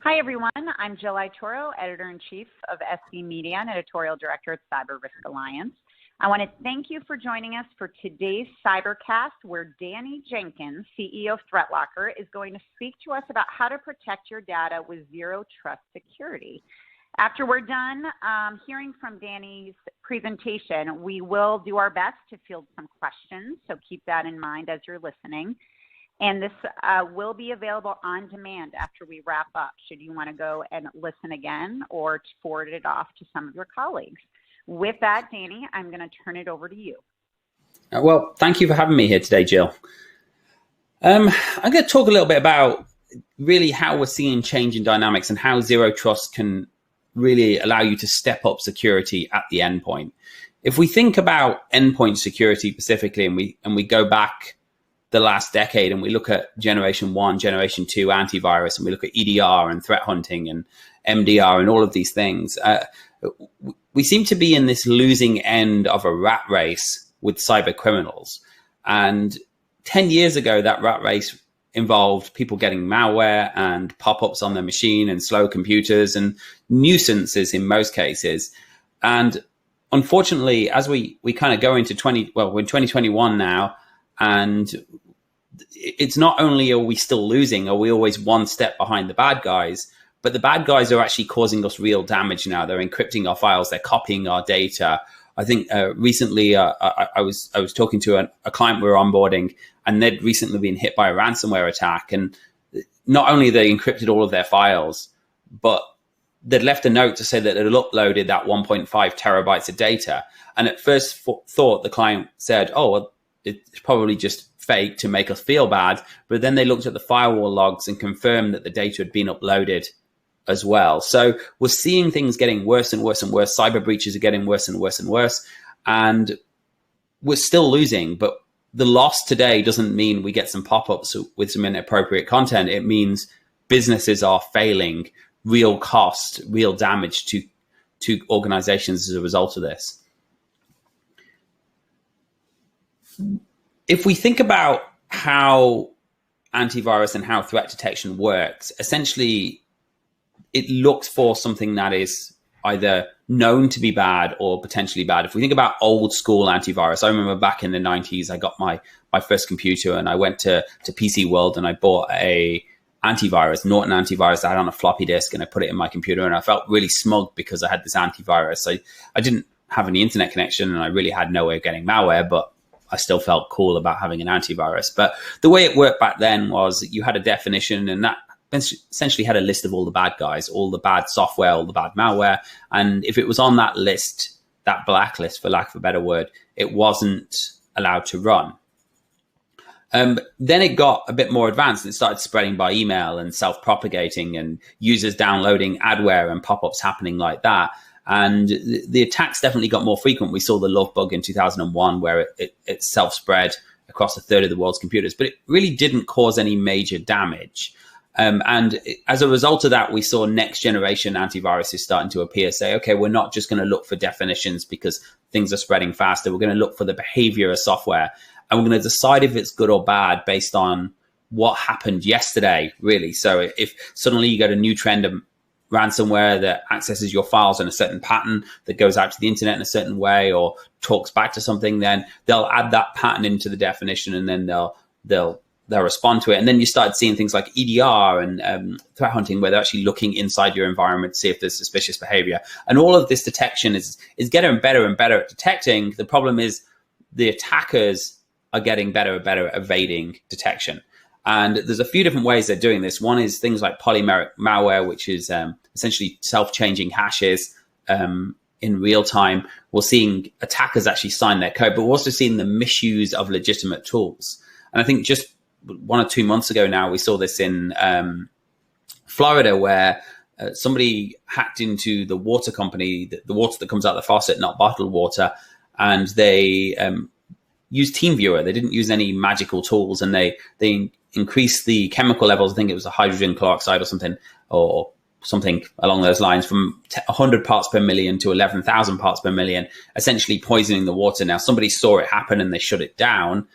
Hi, everyone. I'm Jill Itoro, Editor-in-Chief of SC Media and Editorial Director at Cyber Risk Alliance. I want to thank you for joining us for today's Cybercast, where Danny Jenkins, CEO of ThreatLocker, is going to speak to us about how to protect your data with zero trust security. After we're done hearing from Danny's presentation, we will do our best to field some questions, so keep that in mind as you're listening. And this will be available on demand after we wrap up, should you want to go and listen again or forward it off to some of your colleagues. With that, Danny, I'm going to turn it over to you. Well, thank you for having me here today, Jill. I'm going to talk a little bit about really how we're seeing change in dynamics and how zero trust can really allow you to step up security at the endpoint. If we think about endpoint security specifically, and we go back the last decade and we look at generation 1, generation 2 antivirus, and we look at EDR and threat hunting and MDR and all of these things, we seem to be in this losing end of a rat race with cyber criminals. And 10 years ago, that rat race involved people getting malware and pop-ups on their machine and slow computers and nuisances in most cases. And unfortunately, as we kind of go into we're in 2021 now, and it's not only are we still losing, are we always one step behind the bad guys, but the bad guys are actually causing us real damage now. They're encrypting our files, they're copying our data. I think recently I was talking to a client we were onboarding, and they'd recently been hit by a ransomware attack. And not only they encrypted all of their files, but they'd left a note to say that they'd uploaded that 1.5 terabytes of data. And at first thought, the client said, oh, well, it's probably just fake to make us feel bad. But then they looked at the firewall logs and confirmed that the data had been uploaded as well. So we're seeing things getting worse and worse and worse. Cyber breaches are getting worse and worse and worse. And we're still losing. But the loss today doesn't mean we get some pop-ups with some inappropriate content. It means businesses are failing, real cost, real damage to organizations as a result of this. If we think about how antivirus and how threat detection works, essentially it looks for something that is either known to be bad or potentially bad. If we think about old school antivirus, I remember back in the 90s, I got my first computer and I went to PC World and I bought a antivirus, Norton antivirus. I had on a floppy disk and I put it in my computer, and I felt really smug because I had this antivirus. I didn't have any internet connection and I really had no way of getting malware, but I still felt cool about having an antivirus. But the way it worked back then was you had a definition, and that essentially had a list of all the bad guys, all the bad software, all the bad malware. And if it was on that list, that blacklist, for lack of a better word, it wasn't allowed to run. Then it got a bit more advanced and it started spreading by email and self-propagating and users downloading adware and pop-ups happening like that. And the attacks definitely got more frequent. We saw the love bug in 2001 where it self-spread across a third of the world's computers, but it really didn't cause any major damage. And as a result of that, we saw next generation antiviruses starting to appear, say, okay, we're not just going to look for definitions because things are spreading faster. We're going to look for the behavior of software, and we're going to decide if it's good or bad based on what happened yesterday, really. So if suddenly you get a new trend of ransomware that accesses your files in a certain pattern that goes out to the internet in a certain way or talks back to something, then they'll add that pattern into the definition, and then they'll respond to it. And then you start seeing things like EDR and threat hunting, where they're actually looking inside your environment to see if there's suspicious behavior. And all of this detection is getting better and better at detecting. The problem is the attackers are getting better and better at evading detection. And there's a few different ways they're doing this. One is things like polymeric malware, which is essentially self-changing hashes in real time. We're seeing attackers actually sign their code, but we're also seeing the misuse of legitimate tools. And I think just 1 or 2 months ago now, we saw this in Florida, where somebody hacked into the water company, the water that comes out of the faucet, not bottled water, and they used TeamViewer. They didn't use any magical tools, and they increased the chemical levels. I think it was a hydrogen peroxide or something along those lines, from 100 parts per million to 11,000 parts per million, essentially poisoning the water. Now, somebody saw it happen and they shut it down.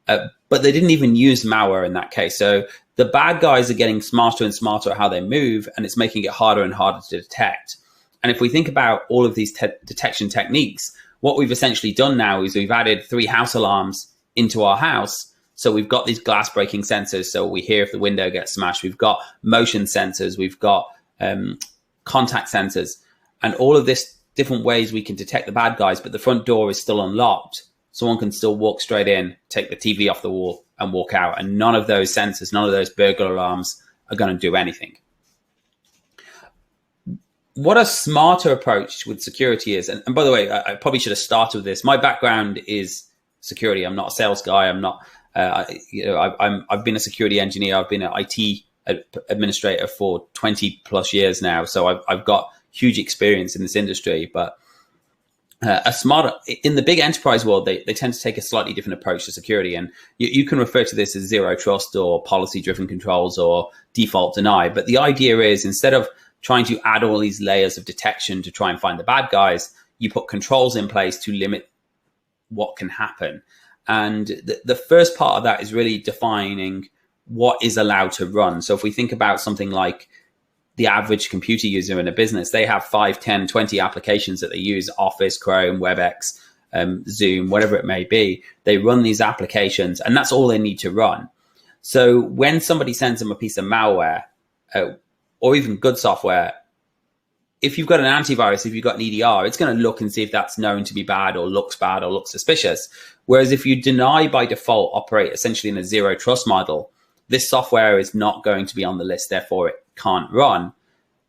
But they didn't even use malware in that case. So the bad guys are getting smarter and smarter at how they move, and it's making it harder and harder to detect. And if we think about all of these detection techniques, what we've essentially done now is we've added 3 house alarms into our house. So we've got these glass breaking sensors. So we hear if the window gets smashed. We've got motion sensors. We've got contact sensors. And all of this different ways we can detect the bad guys, but the front door is still unlocked. Someone can still walk straight in, take the TV off the wall and walk out. And none of those sensors, none of those burglar alarms are going to do anything. What a smarter approach with security is, and by the way, I probably should have started with this. My background is security. I'm not a sales guy. I'm not, I've been a security engineer. I've been an IT administrator for 20 plus years now. So I've got huge experience in this industry, but in the big enterprise world, they tend to take a slightly different approach to security. And you can refer to this as zero trust or policy driven controls or default deny. But the idea is, instead of trying to add all these layers of detection to try and find the bad guys, you put controls in place to limit what can happen. And the first part of that is really defining what is allowed to run. So if we think about something like the average computer user in a business, they have 5, 10, 20 applications that they use: Office, Chrome, WebEx, Zoom, whatever it may be. They run these applications and that's all they need to run. So when somebody sends them a piece of malware, or even good software, if you've got an antivirus, if you've got an EDR, it's going to look and see if that's known to be bad or looks suspicious. Whereas if you deny by default, operate essentially in a zero trust model, this software is not going to be on the list, therefore it can't run.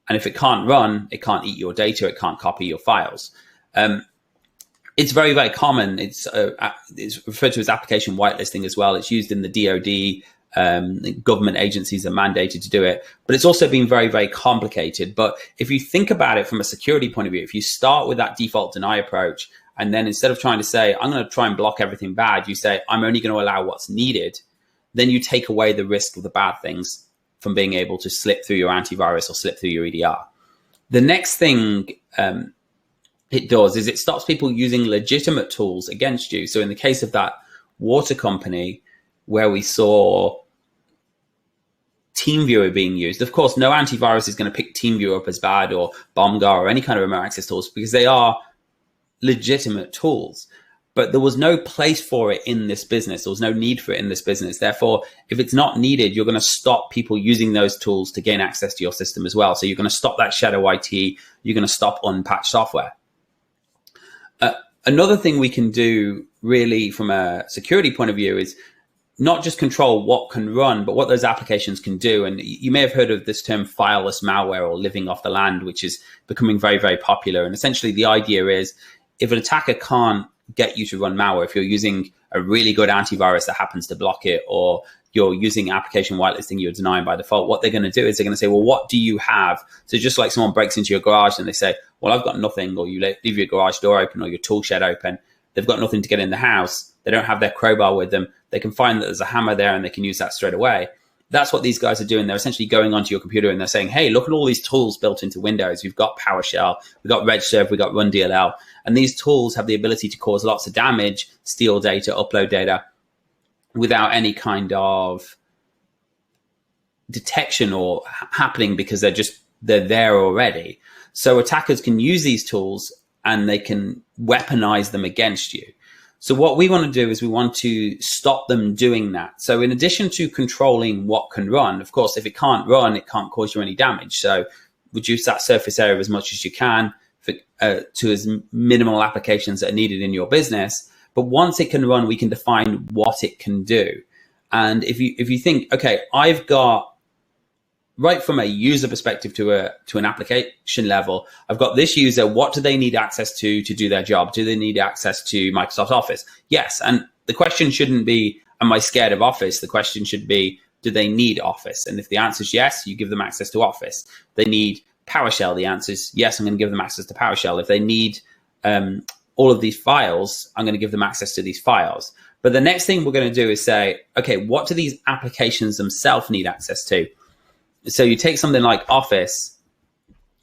And if it can't run, it can't eat your data, it can't copy your files. It's very, very common. It's referred to as application whitelisting as well. It's used in the DoD. Government agencies are mandated to do it, but it's also been very, very complicated. But if you think about it from a security point of view, if you start with that default deny approach, and then instead of trying to say, I'm going to try and block everything bad, you say, I'm only going to allow what's needed, then you take away the risk of the bad things from being able to slip through your antivirus or slip through your EDR. The next thing it does is it stops people using legitimate tools against you. So in the case of that water company, where we saw TeamViewer being used. Of course, no antivirus is going to pick TeamViewer up as bad, or BombGuard, or any kind of remote access tools, because they are legitimate tools. But there was no place for it in this business. There was no need for it in this business. Therefore, if it's not needed, you're going to stop people using those tools to gain access to your system as well. So you're going to stop that shadow IT. You're going to stop unpatched software. Another thing we can do really from a security point of view is not just control what can run, but what those applications can do. And you may have heard of this term fileless malware, or living off the land, which is becoming very, very popular. And essentially the idea is, if an attacker can't get you to run malware, if you're using a really good antivirus that happens to block it, or you're using application whitelisting, you're denying by default, what they're going to do is they're going to say, well, what do you have? So just like someone breaks into your garage and they say, well, I've got nothing, or you leave your garage door open or your tool shed open, they've got nothing to get in the house, they don't have their crowbar with them, they can find that there's a hammer there and they can use that straight away. That's what these guys are doing. They're essentially going onto your computer and they're saying, hey, look at all these tools built into Windows. We've got PowerShell, we've got RegServe, we've got RunDLL. And these tools have the ability to cause lots of damage, steal data, upload data, without any kind of detection or happening, because they're there already. So attackers can use these tools and they can weaponize them against you. So what we want to do is we want to stop them doing that. So in addition to controlling what can run, of course, if it can't run, it can't cause you any damage. So reduce that surface area as much as you can to as minimal applications that are needed in your business. But once it can run, we can define what it can do. And if you think, okay, I've got, right from a user perspective to an application level, I've got this user, what do they need access to do their job? Do they need access to Microsoft Office? Yes. And the question shouldn't be, am I scared of Office? The question should be, do they need Office? And if the answer is yes, you give them access to Office. They need PowerShell. The answer is yes, I'm going to give them access to PowerShell. If they need all of these files, I'm going to give them access to these files. But the next thing we're going to do is say, okay, what do these applications themselves need access to? So you take something like Office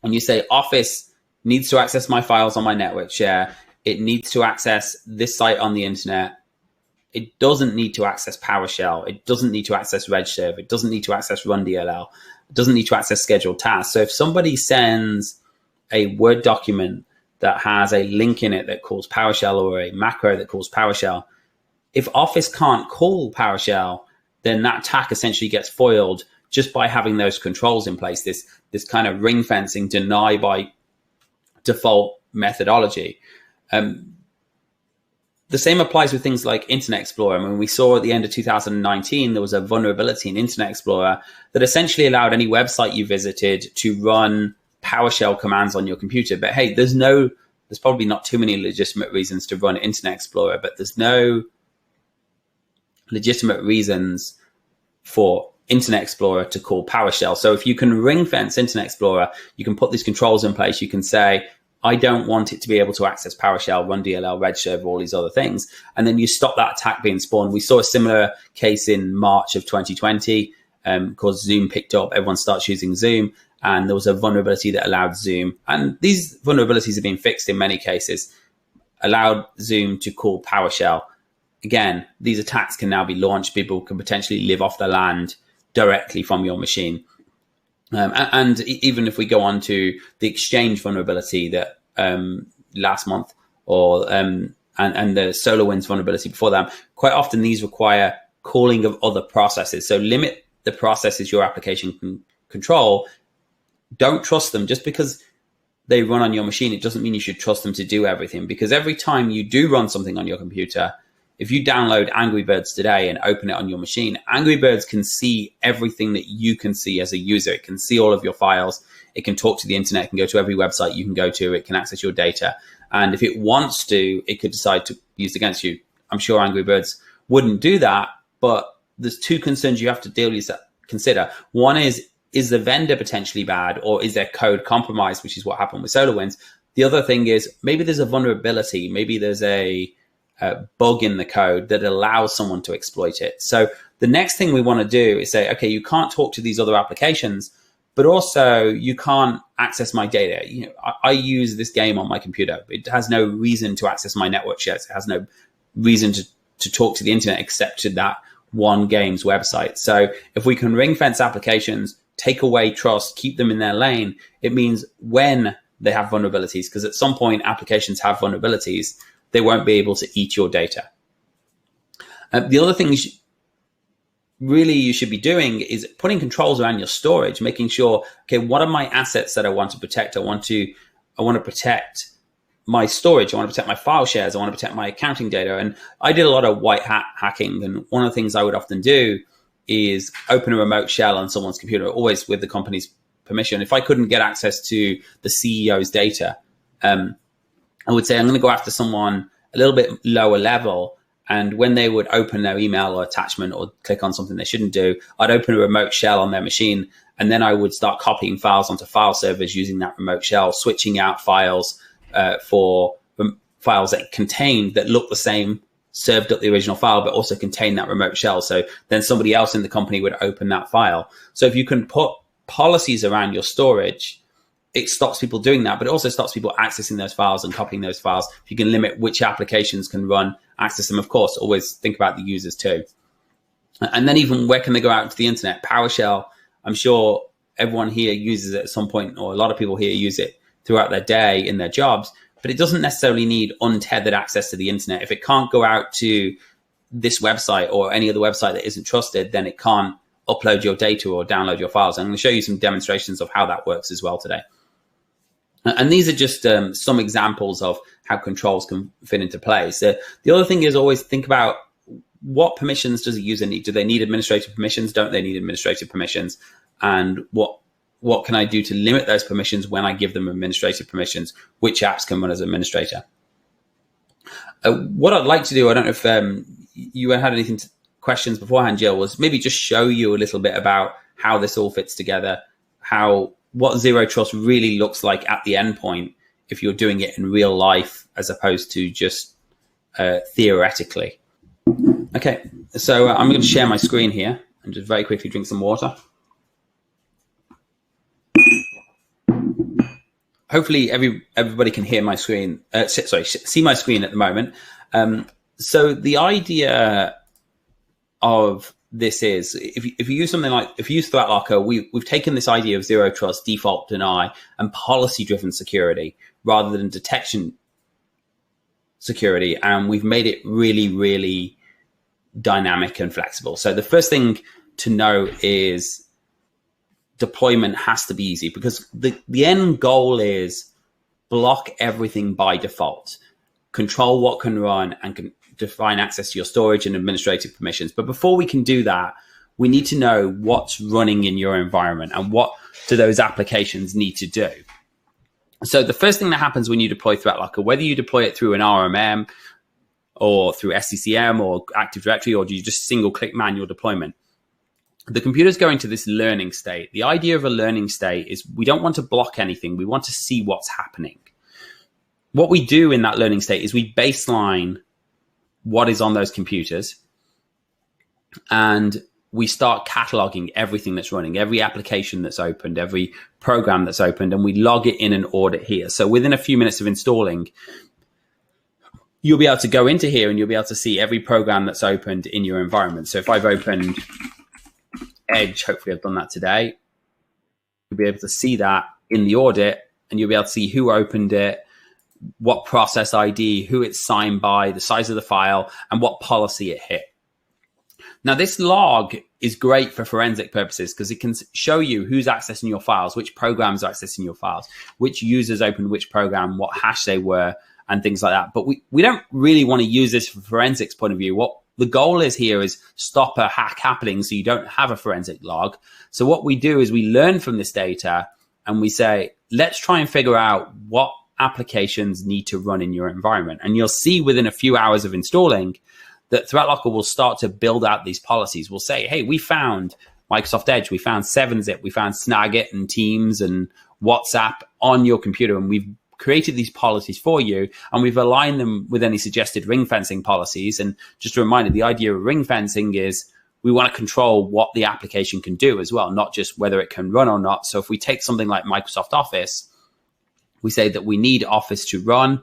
and you say, Office needs to access my files on my network share. It needs to access this site on the internet. it doesn't need to access PowerShell. It doesn't need to access Redshift. It doesn't need to access RunDLL. It doesn't need to access scheduled tasks. So if somebody sends a Word document that has a link in it that calls PowerShell or a macro that calls PowerShell, if Office can't call PowerShell, then that attack essentially gets foiled just by having those controls in place, this kind of ring fencing, deny by default methodology. The same applies with things like Internet Explorer. I mean, we saw at the end of 2019, there was a vulnerability in Internet Explorer that essentially allowed any website you visited to run PowerShell commands on your computer. But hey, there's probably not too many legitimate reasons to run Internet Explorer, but there's no legitimate reasons for Internet Explorer to call PowerShell. So if you can ring fence Internet Explorer, you can put these controls in place. You can say, I don't want it to be able to access PowerShell, RunDLL, Redshift, all these other things. And then you stop that attack being spawned. We saw a similar case in March of 2020 because Zoom picked up. Everyone starts using Zoom. And there was a vulnerability that allowed Zoom. And these vulnerabilities have been fixed in many cases, allowed Zoom to call PowerShell. Again, these attacks can now be launched. People can potentially live off the land directly from your machine. And even if we go on to the Exchange vulnerability that last month, or and the SolarWinds vulnerability before that, quite often these require calling of other processes. So limit the processes your application can control. Don't trust them. Just because they run on your machine, it doesn't mean you should trust them to do everything. Because every time you do run something on your computer, if you download Angry Birds today and open it on your machine, Angry Birds can see everything that you can see as a user. It can see all of your files. It can talk to the internet. It can go to every website you can go to. It can access your data. And if it wants to, it could decide to use it against you. I'm sure Angry Birds wouldn't do that, but there's two concerns you have to consider. One is the vendor potentially bad, or is their code compromised, which is what happened with SolarWinds? The other thing is maybe there's a vulnerability. Maybe there's a bug in the code that allows someone to exploit it. So the next thing we want to do is say, okay, you can't talk to these other applications, but also you can't access my data. You know, I use this game on my computer. It has no reason to access my network shares. It has no reason to talk to the internet except to that one game's website. So if we can ring fence applications, take away trust, keep them in their lane, it means when they have vulnerabilities, because at some point applications have vulnerabilities, they won't be able to eat your data. The other thing you should be doing is putting controls around your storage, making sure, okay, what are my assets that I want to protect? I want to protect my storage. I want to protect my file shares. I want to protect my accounting data. And I did a lot of white hat hacking. And one of the things I would often do is open a remote shell on someone's computer, always with the company's permission. If I couldn't get access to the CEO's data, I would say I'm going to go after someone a little bit lower level. And when they would open their email or attachment or click on something they shouldn't do, I'd open a remote shell on their machine. And then I would start copying files onto file servers using that remote shell, switching out files for files that look the same, served up the original file, but also contain that remote shell. So then somebody else in the company would open that file. So if you can put policies around your storage, it stops people doing that, but it also stops people accessing those files and copying those files. If you can limit which applications can run, access them, of course, always think about the users too. And then even where can they go out to the internet? PowerShell, I'm sure everyone here uses it at some point, or a lot of people here use it throughout their day in their jobs, but it doesn't necessarily need untethered access to the internet. If it can't go out to this website or any other website that isn't trusted, then it can't upload your data or download your files. I'm going to show you some demonstrations of how that works as well today. And these are just some examples of how controls can fit into place. The other thing is always think about what permissions does a user need? Do they need administrative permissions? Don't they need administrative permissions? And what can I do to limit those permissions when I give them administrative permissions? Which apps can run as administrator? What I'd like to do, I don't know if you had questions beforehand, Jill, was maybe just show you a little bit about how this all fits together, what zero trust really looks like at the endpoint if you're doing it in real life as opposed to just theoretically. Okay, so I'm going to share my screen here and just very quickly drink some water. Hopefully everybody can hear my screen. See my screen at the moment. So the idea of this is, if you use something like, if you use ThreatLocker, we've taken this idea of zero trust, default deny, and policy-driven security rather than detection security, and we've made it really, really dynamic and flexible. So the first thing to know is deployment has to be easy, because the end goal is block everything by default, control what can run, and can define access to your storage and administrative permissions. But before we can do that, we need to know what's running in your environment and what do those applications need to do. So the first thing that happens when you deploy ThreatLocker, whether you deploy it through an RMM or through SCCM or Active Directory, or do you just single click manual deployment, the computer's going to this learning state. The idea of a learning state is we don't want to block anything. We want to see what's happening. What we do in that learning state is we baseline what is on those computers, and we start cataloging everything that's running, every application that's opened, every program that's opened, and we log it in an audit here. So within a few minutes of installing, you'll be able to go into here and you'll be able to see every program that's opened in your environment. So if I've opened Edge, hopefully I've done that today, you'll be able to see that in the audit, and you'll be able to see who opened it, what process ID, who it's signed by, the size of the file, and what policy it hit. Now, this log is great for forensic purposes because it can show you who's accessing your files, which programs are accessing your files, which users opened which program, what hash they were, and things like that. But we don't really want to use this from forensics point of view. What the goal is here is stop a hack happening so you don't have a forensic log. So what we do is we learn from this data and we say, let's try and figure out what applications need to run in your environment. And you'll see within a few hours of installing that ThreatLocker will start to build out these policies. We'll say, hey, we found Microsoft Edge, we found 7-Zip, we found Snagit and Teams and WhatsApp on your computer, and we've created these policies for you, and we've aligned them with any suggested ring fencing policies. And just a reminder, the idea of ring fencing is we want to control what the application can do as well, not just whether it can run or not. So if we take something like Microsoft Office, we say that we need Office to run,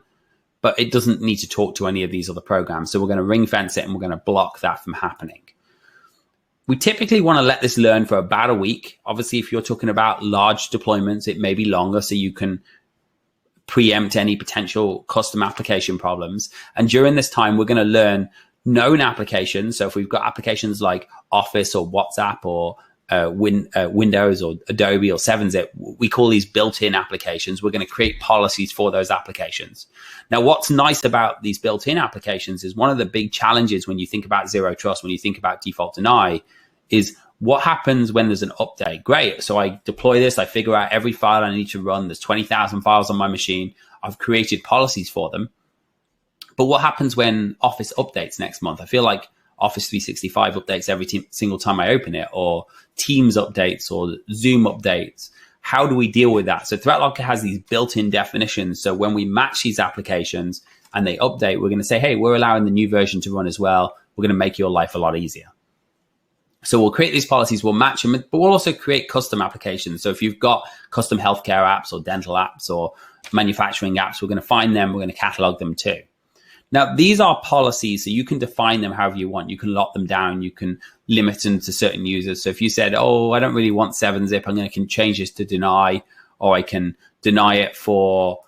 but it doesn't need to talk to any of these other programs. So we're going to ring fence it and we're going to block that from happening. We typically want to let this learn for about a week. Obviously, if you're talking about large deployments, it may be longer so you can preempt any potential custom application problems. And during this time, we're going to learn known applications. So if we've got applications like Office or WhatsApp or Windows or Adobe or 7-Zip, we call these built-in applications. We're going to create policies for those applications. Now, what's nice about these built-in applications is one of the big challenges when you think about zero trust, when you think about default deny, is what happens when there's an update. Great. So I deploy this, I figure out every file I need to run. There's 20,000 files on my machine. I've created policies for them. But what happens when Office updates next month? I feel like Office 365 updates every single time I open it, or Teams updates or Zoom updates. How do we deal with that? So ThreatLocker has these built-in definitions. So when we match these applications and they update, we're going to say, hey, we're allowing the new version to run as well. We're going to make your life a lot easier. So we'll create these policies, we'll match them, but we'll also create custom applications. So if you've got custom healthcare apps or dental apps or manufacturing apps, we're going to find them, we're going to catalog them too. Now, these are policies, so you can define them however you want. You can lock them down. You can limit them to certain users. So if you said, oh, I don't really want 7-Zip, I can change this to deny, or I can deny it for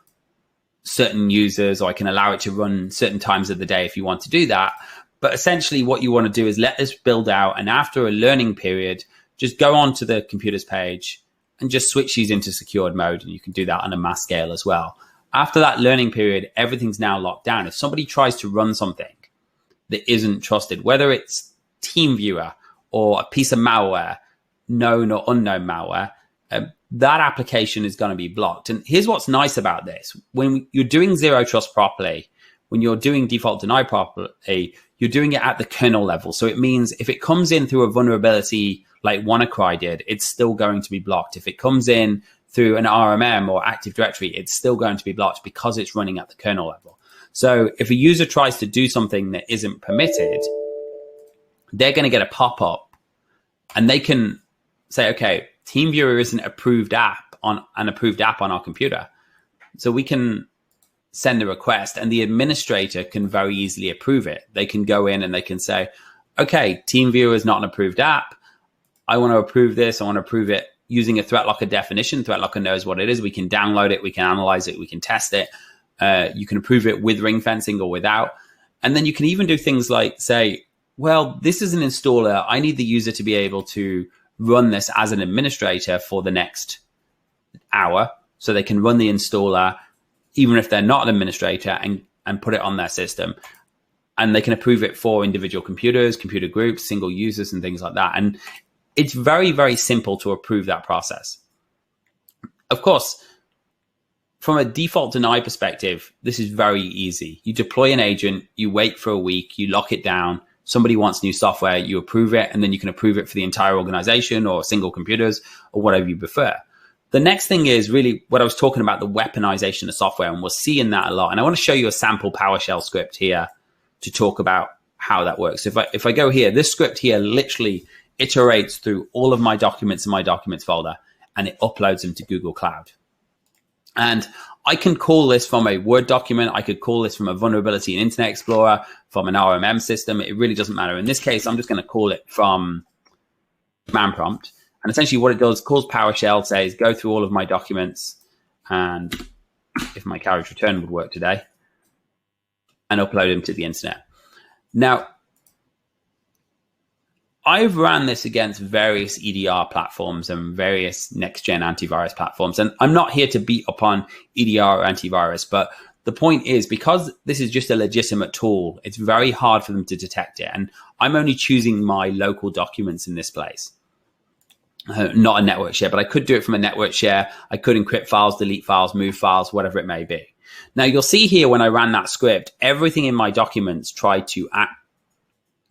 certain users, or I can allow it to run certain times of the day if you want to do that. But essentially what you want to do is let this build out, and after a learning period, just go onto the computer's page and just switch these into secured mode. And you can do that on a mass scale as well. After that learning period, everything's now locked down. If somebody tries to run something that isn't trusted, whether it's TeamViewer or a piece of malware, known or unknown malware, that application is going to be blocked. And here's what's nice about this. When you're doing zero trust properly, when you're doing default deny properly, you're doing it at the kernel level. So it means if it comes in through a vulnerability like WannaCry did, it's still going to be blocked. If it comes in through an RMM or Active Directory, it's still going to be blocked because it's running at the kernel level. So if a user tries to do something that isn't permitted, they're going to get a pop-up and they can say, okay, TeamViewer is an approved app on our computer. So we can send a request, and the administrator can very easily approve it. They can go in and they can say, okay, TeamViewer is not an approved app. I want to approve this. I want to approve it using a ThreatLocker definition. ThreatLocker knows what it is. We can download it. We can analyze it. We can test it. You can approve it with ring fencing or without. And then you can even do things like say, well, this is an installer. I need the user to be able to run this as an administrator for the next hour. So they can run the installer, even if they're not an administrator, and put it on their system. And they can approve it for individual computers, computer groups, single users, and things like that. And it's very, very simple to approve that process. Of course, from a default deny perspective, this is very easy. You deploy an agent, you wait for a week, you lock it down. Somebody wants new software, you approve it, and then you can approve it for the entire organization or single computers or whatever you prefer. The next thing is really what I was talking about, the weaponization of software, and we're seeing that a lot. And I want to show you a sample PowerShell script here to talk about how that works. If I go here, this script here literally iterates through all of my documents in my documents folder, and it uploads them to Google Cloud. And I can call this from a Word document. I could call this from a vulnerability in Internet Explorer, from an RMM system. It really doesn't matter. In this case, I'm just going to call it from command prompt. And essentially what it does, calls PowerShell, says, go through all of my documents, and if my carriage return would work today, and upload them to the internet. Now, I've ran this against various EDR platforms and various next-gen antivirus platforms. And I'm not here to beat upon EDR or antivirus, but the point is, because this is just a legitimate tool, it's very hard for them to detect it. And I'm only choosing my local documents in this place. Not a network share, but I could do it from a network share. I could encrypt files, delete files, move files, whatever it may be. Now, you'll see here when I ran that script, everything in my documents tried to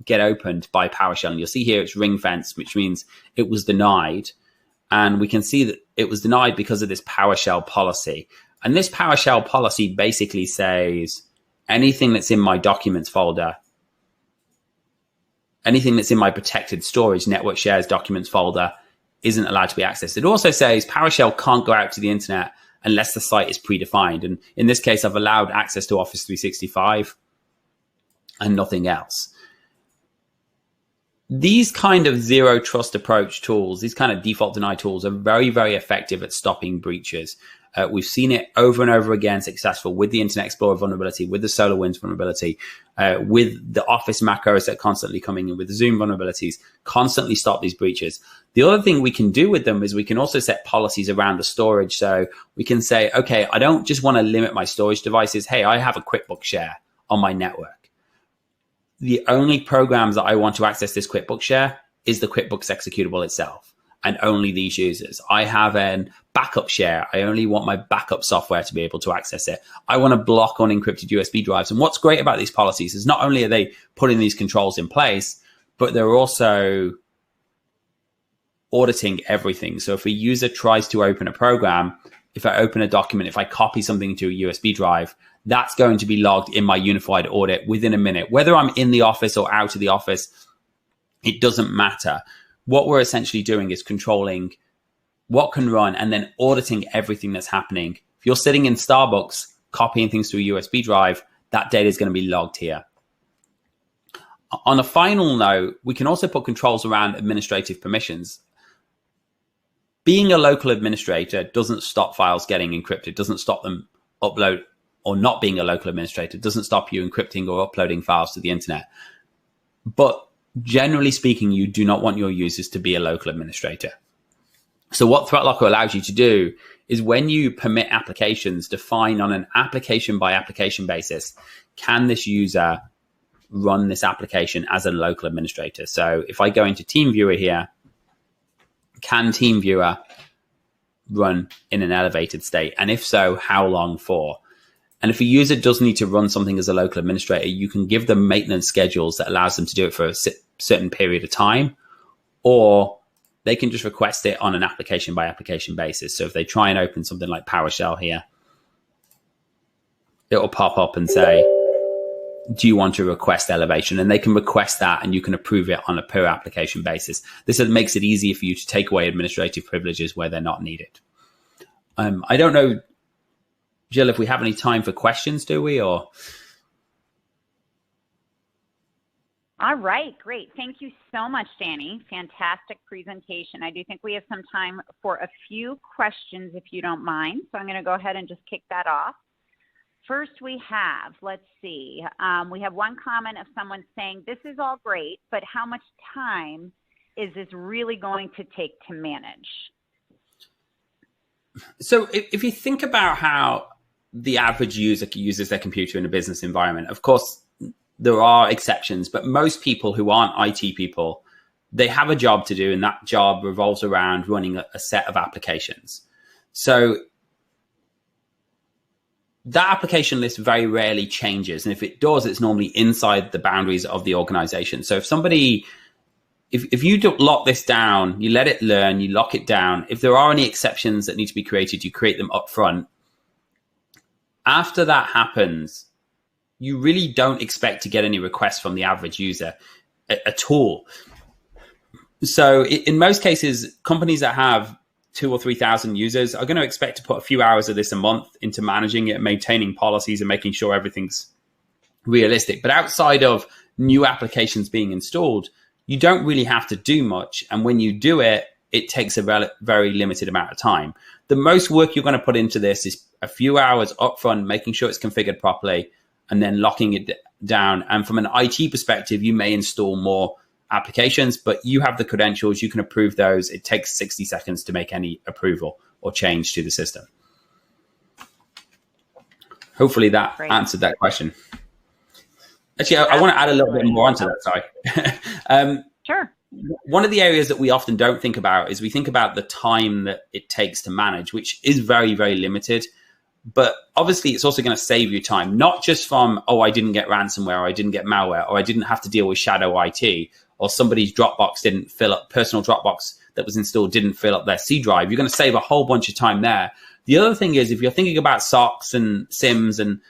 get opened by PowerShell. And you'll see here it's ring fence, which means it was denied. And we can see that it was denied because of this PowerShell policy. And this PowerShell policy basically says anything that's in my documents folder, anything that's in my protected storage, network shares, documents folder, isn't allowed to be accessed. It also says PowerShell can't go out to the internet unless the site is predefined. And in this case, I've allowed access to Office 365 and nothing else. These kind of zero trust approach tools, these kind of default deny tools are very, very effective at stopping breaches. We've seen it over and over again successful with the Internet Explorer vulnerability, with the SolarWinds vulnerability, with the Office macros that are constantly coming in, with the Zoom vulnerabilities, constantly stop these breaches. The other thing we can do with them is we can also set policies around the storage. So we can say, okay, I don't just want to limit my storage devices. Hey, I have a QuickBooks share on my network. The only programs that I want to access this QuickBooks share is the QuickBooks executable itself, and only these users. I have an backup share. I only want my backup software to be able to access it. I want to block unencrypted USB drives. And what's great about these policies is not only are they putting these controls in place, but they're also auditing everything. So if a user tries to open a program, if I open a document, if I copy something to a USB drive, that's going to be logged in my unified audit within a minute. Whether I'm in the office or out of the office, it doesn't matter. What we're essentially doing is controlling what can run and then auditing everything that's happening. If you're sitting in Starbucks, copying things to a USB drive, that data is going to be logged here. On a final note, we can also put controls around administrative permissions. Being a local administrator doesn't stop files getting encrypted, doesn't stop them upload, or not being a local administrator doesn't stop you encrypting or uploading files to the internet. But generally speaking, you do not want your users to be a local administrator. So what ThreatLocker allows you to do is when you permit applications, define on an application by application basis, can this user run this application as a local administrator? So if I go into TeamViewer here, can TeamViewer run in an elevated state? And if so, how long for? And if a user does need to run something as a local administrator, you can give them maintenance schedules that allows them to do it for a certain period of time, or they can just request it on an application by application basis. So if they try and open something like PowerShell here, it will pop up and say, do you want to request elevation? And they can request that and you can approve it on a per application basis. This makes it easier for you to take away administrative privileges where they're not needed. I don't know, Jill, if we have any time for questions, do we? Or all right, great. Thank you so much, Danny. Fantastic presentation. I do think we have some time for a few questions, if you don't mind. So I'm going to go ahead and just kick that off. First, we have, let's see, we have one comment of someone saying, this is all great, but how much time is this really going to take to manage? So if you think about how the average user uses their computer in a business environment, of course, there are exceptions, but most people who aren't IT people, they have a job to do, and that job revolves around running a set of applications. So that application list very rarely changes. And if it does, it's normally inside the boundaries of the organization. So if you lock this down, you let it learn, you lock it down. If there are any exceptions that need to be created, you create them up front. After that happens, you really don't expect to get any requests from the average user at all. So in most cases, companies that have 2,000 or 3,000 users are going to expect to put a few hours of this a month into managing it, maintaining policies, and making sure everything's realistic. But outside of new applications being installed, you don't really have to do much. And when you do it, it takes a very limited amount of time. The most work you're going to put into this is a few hours upfront, making sure it's configured properly, and then locking it down. And from an IT perspective, you may install more applications, but you have the credentials, you can approve those. It takes 60 seconds to make any approval or change to the system. Hopefully that answered that question. Actually, I want to add a little bit more onto that, sorry. Sure. One of the areas that we often don't think about is we think about the time that it takes to manage, which is very, very limited. But obviously, it's also going to save you time, not just from, oh, I didn't get ransomware, or I didn't get malware, or I didn't have to deal with shadow IT, or somebody's Dropbox didn't fill up, personal Dropbox that was installed didn't fill up their C drive. You're going to save a whole bunch of time there. The other thing is, if you're thinking about SOCs and SIMs and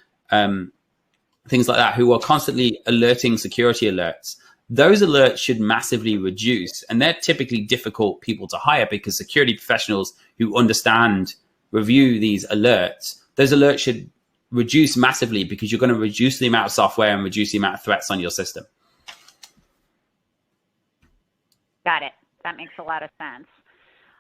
things like that, who are constantly alerting security alerts, those alerts should massively reduce. And they're typically difficult people to hire because security professionals who understand, review these alerts, those alerts should reduce massively because you're going to reduce the amount of software and reduce the amount of threats on your system. Got it. That makes a lot of sense.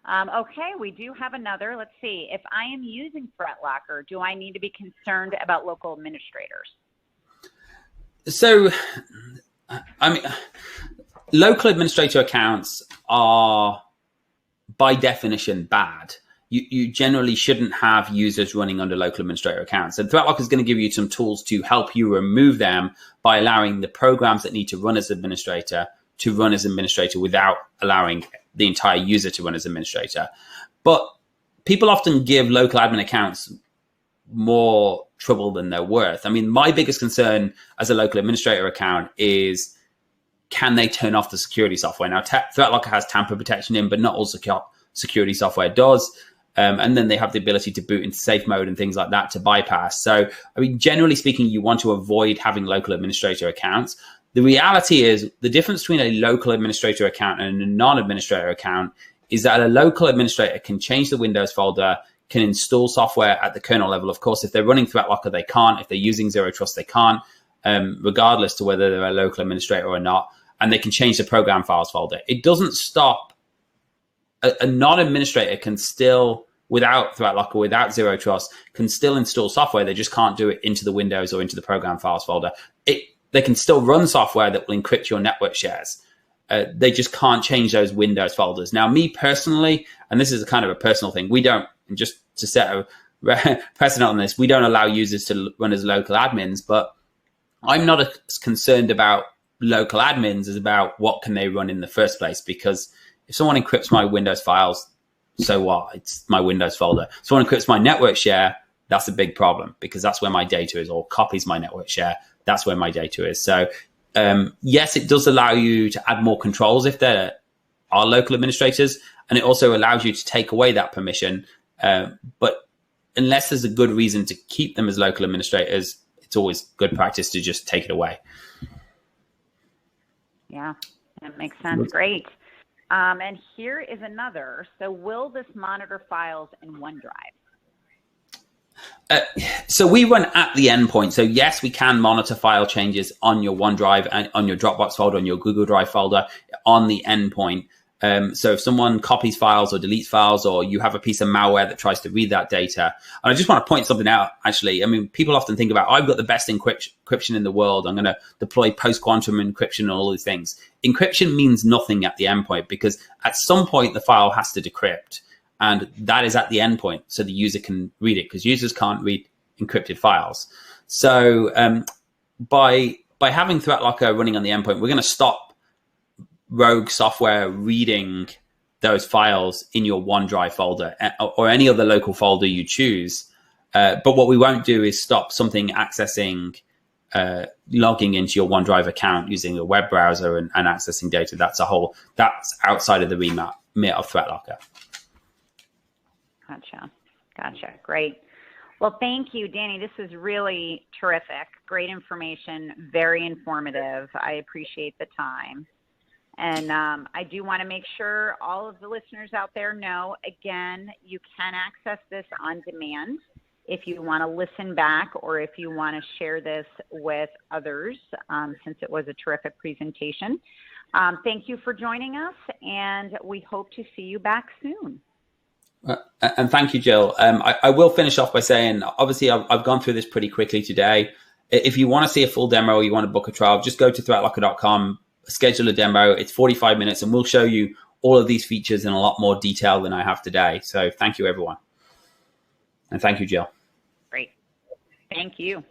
Okay, we do have another. Let's see. If I am using ThreatLocker, do I need to be concerned about local administrators? So, I mean, local administrator accounts are by definition bad. You generally shouldn't have users running under local administrator accounts. And ThreatLocker is going to give you some tools to help you remove them by allowing the programs that need to run as administrator to run as administrator without allowing the entire user to run as administrator. But people often give local admin accounts more trouble than they're worth. I mean, my biggest concern as a local administrator account is, can they turn off the security software? Now, ThreatLocker has tamper protection in, but not all security software does. And then they have the ability to boot into safe mode and things like that to bypass. So, I mean, generally speaking, you want to avoid having local administrator accounts. The reality is the difference between a local administrator account and a non-administrator account is that a local administrator can change the Windows folder, can install software at the kernel level. Of course, if they're running ThreatLocker, they can't. If they're using Zero Trust, they can't, regardless to whether they're a local administrator or not. And they can change the program files folder. It doesn't stop. A non-administrator can still, without ThreatLocker, without Zero Trust, can still install software. They just can't do it into the Windows or into the program files folder. They can still run software that will encrypt your network shares. They just can't change those Windows folders. Now, me personally, and this is a kind of a personal thing, we don't, and just to set a precedent on this, we don't allow users to run as local admins, but I'm not as concerned about local admins as about what can they run in the first place, because if someone encrypts my Windows files, so what? It's my Windows folder. If someone encrypts my network share, that's a big problem because that's where my data is, or copies my network share. That's where my data is. So yes, it does allow you to add more controls if there are local administrators, and it also allows you to take away that permission. But unless there's a good reason to keep them as local administrators, it's always good practice to just take it away. Yeah, that makes sense. Great. And here is another. So will this monitor files in OneDrive? So we run at the endpoint. So yes, we can monitor file changes on your OneDrive and on your Dropbox folder, on your Google Drive folder, on the endpoint. So if someone copies files or deletes files, or you have a piece of malware that tries to read that data, and I just want to point something out, actually. I mean, people often think about, I've got the best encryption in the world. I'm going to deploy post-quantum encryption and all these things. Encryption means nothing at the endpoint, because at some point the file has to decrypt. And that is at the endpoint, so the user can read it, because users can't read encrypted files. So by having ThreatLocker running on the endpoint, we're going to stop rogue software reading those files in your OneDrive folder or any other local folder you choose. But what we won't do is stop something accessing, logging into your OneDrive account using a web browser and accessing data. That's outside of the remit of ThreatLocker. Gotcha. Great. Well, thank you, Danny. This is really terrific. Great information, very informative. I appreciate the time. And I do want to make sure all of the listeners out there know, again, you can access this on demand if you want to listen back, or if you want to share this with others, since it was a terrific presentation. Thank you for joining us, and we hope to see you back soon. And thank you, Jill. I will finish off by saying, obviously, I've gone through this pretty quickly today. If you want to see a full demo, or you want to book a trial, just go to threatlocker.com, schedule a demo. It's 45 minutes, and we'll show you all of these features in a lot more detail than I have today. So thank you, everyone. And thank you, Jill. Great. Thank you.